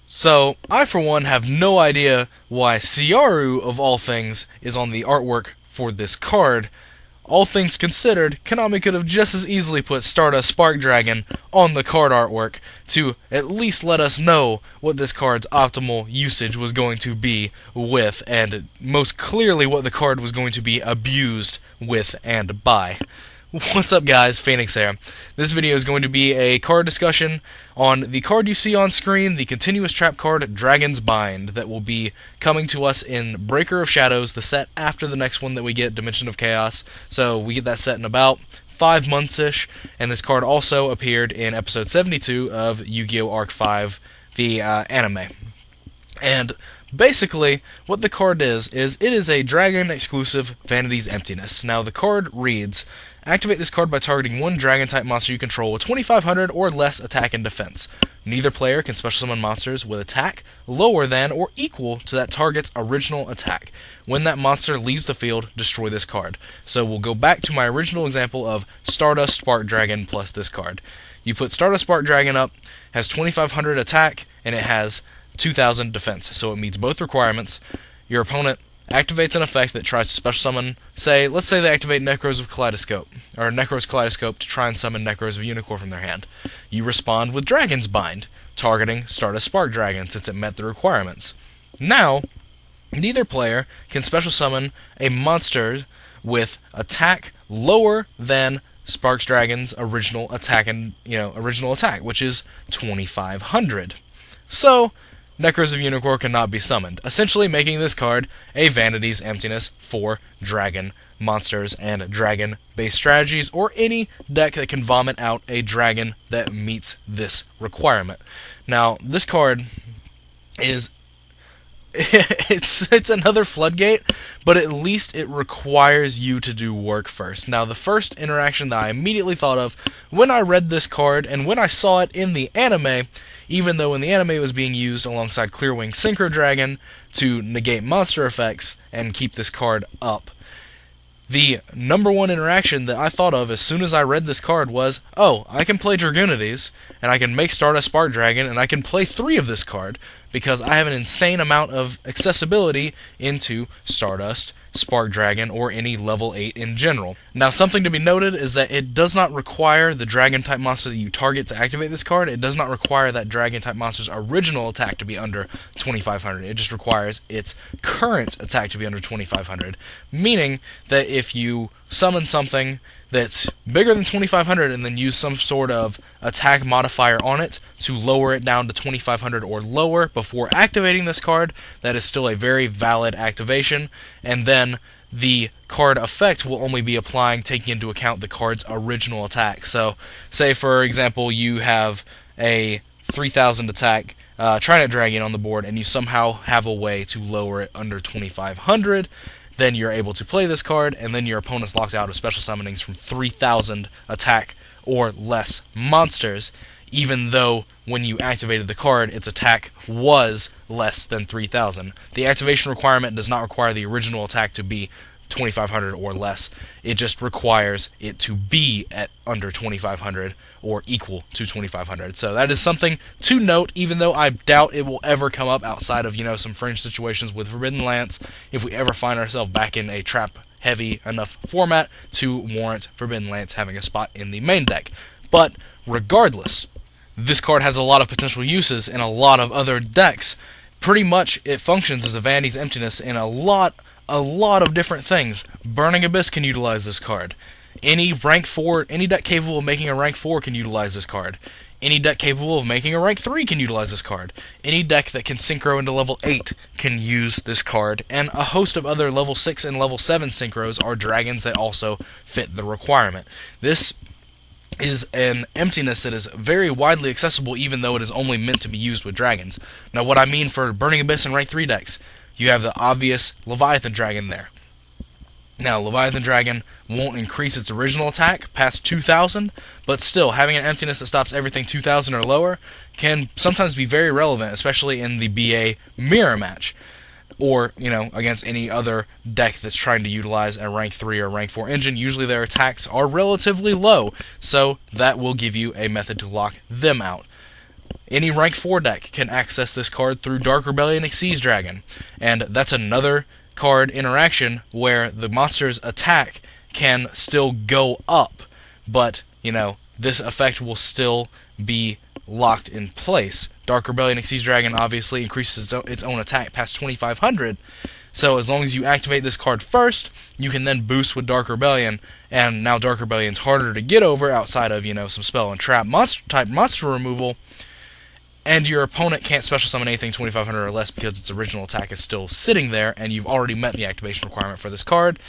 So, I for one have no idea why Ciaru, of all things, is on the artwork for this card. All things considered, Konami could have just as easily put Stardust Spark Dragon on the card artwork to at least let us know what this card's optimal usage was going to be with, and most clearly what the card was going to be abused with and by. What's up guys, Phoenix here. This video is going to be a card discussion on the card you see on screen, the continuous trap card Dragon's Bind, that will be coming to us in Breaker of Shadows, the set after the next one that we get, Dimension of Chaos. So we get that set in about 5 months-ish, and this card also appeared in episode 72 of Yu-Gi-Oh! Arc 5, the anime. And basically, what the card is it is a Dragon-exclusive Vanity's Emptiness. Now, the card reads, activate this card by targeting one Dragon-type monster you control with 2,500 or less attack and defense. Neither player can special summon monsters with attack lower than or equal to that target's original attack. When that monster leaves the field, destroy this card. So we'll go back to my original example of Stardust Spark Dragon plus this card. You put Stardust Spark Dragon up, has 2,500 attack, and it has 2,000 defense, so it meets both requirements. Your opponent activates an effect that tries to special summon, let's say they activate Necros of Kaleidoscope, or Necros Kaleidoscope to try and summon Necros of Unicorn from their hand. You respond with Dragon's Bind, targeting Stardust Spark Dragon since it met the requirements. Now, neither player can special summon a monster with attack lower than Sparks Dragon's original attack, which is 2,500. So, Necros of Unicorn cannot be summoned, essentially making this card a Vanity's Emptiness for Dragon monsters and Dragon-based strategies, or any deck that can vomit out a Dragon that meets this requirement. Now, this card is it's another Floodgate, but at least it requires you to do work first. Now, the first interaction that I immediately thought of when I read this card, and when I saw it in the anime, even though in the anime it was being used alongside Clearwing Synchro Dragon to negate monster effects and keep this card up, the number one interaction that I thought of as soon as I read this card was, oh, I can play Dragunitys, and I can make Stardust Spark Dragon, and I can play 3 of this card, because I have an insane amount of accessibility into Stardust Spark Dragon, or any level 8 in general. Now, something to be noted is that it does not require the Dragon-type monster that you target to activate this card. It does not require that Dragon-type monster's original attack to be under 2,500. It just requires its current attack to be under 2,500, meaning that if you summon something that's bigger than 2,500 and then use some sort of attack modifier on it to lower it down to 2,500 or lower before activating this card, that is still a very valid activation, and then the card effect will only be applying taking into account the card's original attack. So, say for example you have a 3,000 attack Trident Dragon on the board, and you somehow have a way to lower it under 2,500, then you're able to play this card, and then your opponent's locked out of special summonings from 3,000 attack or less monsters, even though when you activated the card, its attack was less than 3,000. The activation requirement does not require the original attack to be 2,500 or less. It just requires it to be at under 2,500 or equal to 2,500. So that is something to note, even though I doubt it will ever come up outside of, some fringe situations with Forbidden Lance, if we ever find ourselves back in a trap-heavy enough format to warrant Forbidden Lance having a spot in the main deck. But regardless, this card has a lot of potential uses in a lot of other decks. Pretty much it functions as a Vanity's Emptiness in a lot of different things. Burning Abyss can utilize this card. Any deck capable of making a rank 4 can utilize this card. Any deck capable of making a rank 3 can utilize this card. Any deck that can synchro into level 8 can use this card, and a host of other level 6 and level 7 synchros are dragons that also fit the requirement. This is an emptiness that is very widely accessible, even though it is only meant to be used with dragons. Now, what I mean for Burning Abyss and rank 3 decks, you have the obvious Leviathan Dragon there. Now, Leviathan Dragon won't increase its original attack past 2,000, but still, having an emptiness that stops everything 2,000 or lower can sometimes be very relevant, especially in the BA mirror match, or, against any other deck that's trying to utilize a rank 3 or rank 4 engine. Usually their attacks are relatively low, so that will give you a method to lock them out. any rank 4 deck can access this card through Dark Rebellion Xyz Dragon, and that's another card interaction where the monster's attack can still go up, but, you know, this effect will still be locked in place. Dark Rebellion Xyz Dragon obviously increases its own attack past 2500, so as long as you activate this card first, you can then boost with Dark Rebellion, and now Dark Rebellion's harder to get over outside of, you know, some spell and trap monster removal, and your opponent can't special summon anything 2500 or less because its original attack is still sitting there, and you've already met the activation requirement for this card.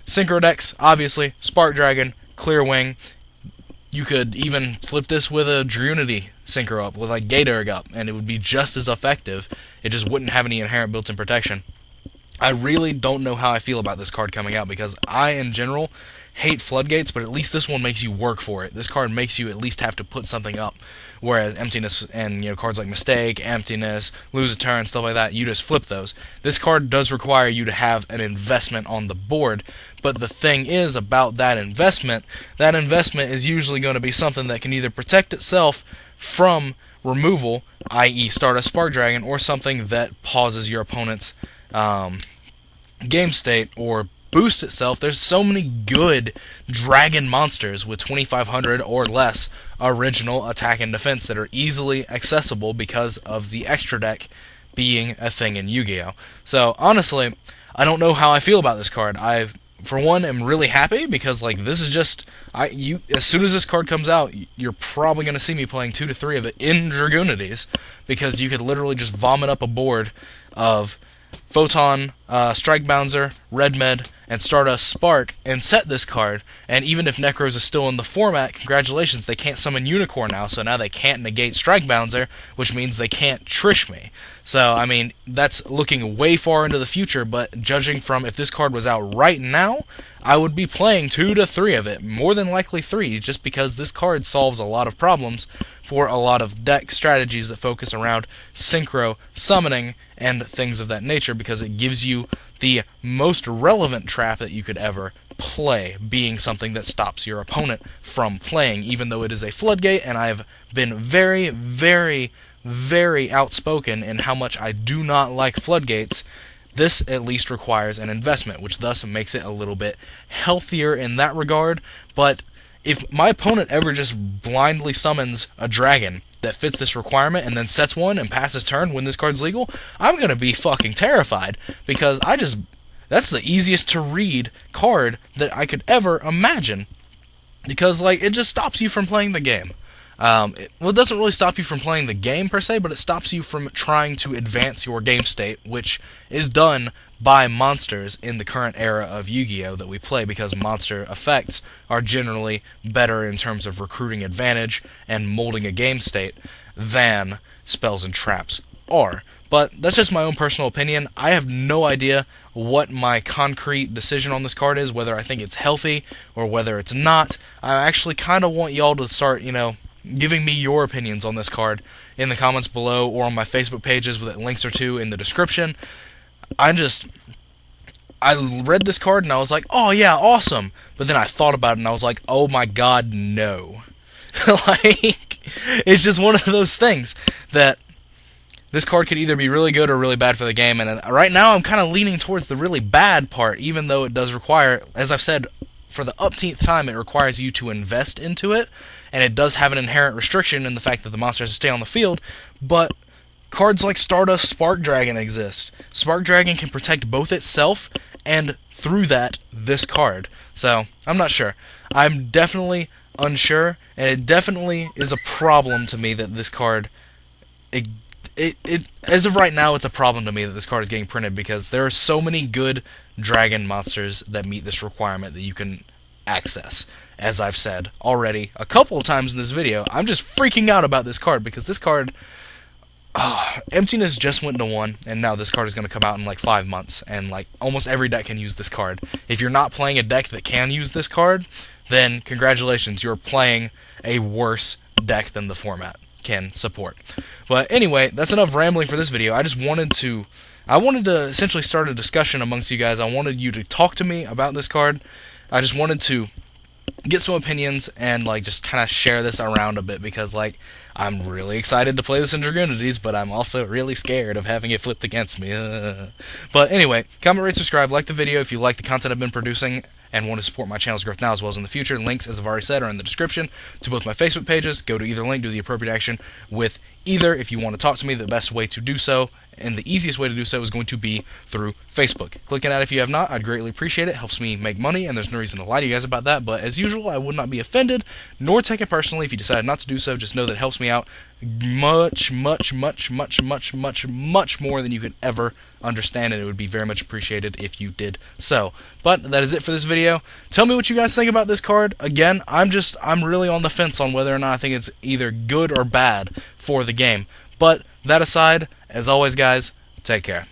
Synchro decks, obviously, Spark Dragon, Clear Wing. You could even flip this with a Dragunity synchro up, with like Gatorg up, and it would be just as effective. It just wouldn't have any inherent built-in protection. I really don't know how I feel about this card coming out, because I, in general, hate Floodgates, but at least this one makes you work for it. This card makes you at least have to put something up, whereas Emptiness and, you know, cards like Mistake, Emptiness, Lose a Turn, stuff like that, you just flip those. This card does require you to have an investment on the board, but the thing is about that investment is usually going to be something that can either protect itself from removal, i.e. start a Spark Dragon, or something that pauses your opponent's game state or boosts itself. There's so many good dragon monsters with 2500 or less original attack and defense that are easily accessible because of the extra deck being a thing in Yu-Gi-Oh! So honestly, I don't know how I feel about this card. I, for one, am really happy because, like, this is just as soon as this card comes out, you're probably going to see me playing 2 to 3 of it in Dragunitys, because you could literally just vomit up a board of Photon, Strike Bouncer, Red Med, and Stardust Spark, and set this card, and even if Necros is still in the format, congratulations, they can't summon Unicorn now, so now they can't negate Strike Bouncer, which means they can't Trish me. So, I mean, that's looking way far into the future, but judging from if this card was out right now, I would be playing 2 to 3 of it, more than likely 3, just because this card solves a lot of problems for a lot of deck strategies that focus around synchro, summoning, and things of that nature, because it gives you the most relevant trap that you could ever play, being something that stops your opponent from playing, even though it is a Floodgate, and I've been very, very, very outspoken in how much I do not like Floodgates. This at least requires an investment, which thus makes it a little bit healthier in that regard, but if my opponent ever just blindly summons a dragon that fits this requirement and then sets one and passes turn when this card's legal, I'm going to be fucking terrified, because that's the easiest to read card that I could ever imagine, because, like, it just stops you from playing the game. It doesn't really stop you from playing the game per se, but it stops you from trying to advance your game state, which is done by monsters in the current era of Yu-Gi-Oh! That we play, because monster effects are generally better in terms of recruiting advantage and molding a game state than spells and traps are. But that's just my own personal opinion. I have no idea what my concrete decision on this card is, whether I think it's healthy or whether it's not. I actually kind of want y'all to start, you know, giving me your opinions on this card in the comments below or on my Facebook pages with links or two in the description. I read this card and I was like, oh yeah, awesome. But then I thought about it and I was like, oh my god, no. Like, it's just one of those things that this card could either be really good or really bad for the game. And right now I'm kind of leaning towards the really bad part, even though it does require, as I've said, for the upteenth time, it requires you to invest into it, and it does have an inherent restriction in the fact that the monster has to stay on the field, but cards like Stardust Spark Dragon exist. Spark Dragon can protect both itself and, through that, this card. So, I'm not sure. I'm definitely unsure, and it definitely is a problem to me that this card... as of right now, it's a problem to me that this card is getting printed, because there are so many good dragon monsters that meet this requirement that you can access. As I've said already a couple of times in this video, I'm just freaking out about this card, because this card... Emptiness just went to 1, and now this card is going to come out in like 5 months, and like almost every deck can use this card. If you're not playing a deck that can use this card, then congratulations, you're playing a worse deck than the format can support. But anyway, that's enough rambling for this video. I wanted to essentially start a discussion amongst you guys. I wanted you to talk to me about this card. I just wanted to get some opinions and like just kind of share this around a bit, because like I'm really excited to play this in Dragunitys, but I'm also really scared of having it flipped against me. But anyway, comment, rate, subscribe, like the video if you like the content I've been producing and want to support my channel's growth now as well as in the future. Links, as I've already said, are in the description to both my Facebook pages. Go to either link, do the appropriate action with either. If you want to talk to me, the best way to do so and the easiest way to do so is going to be through Facebook. Clicking that if you have not, I'd greatly appreciate it. It helps me make money, and there's no reason to lie to you guys about that. But as usual, I would not be offended nor take it personally if you decide not to do so. Just know that it helps me out much, much, much, much, much, much, much more than you could ever understand, and it would be very much appreciated if you did so. But that is it for this video. Tell me what you guys think about this card. Again, I'm really on the fence on whether or not I think it's either good or bad for the game. But that aside, as always, guys, take care.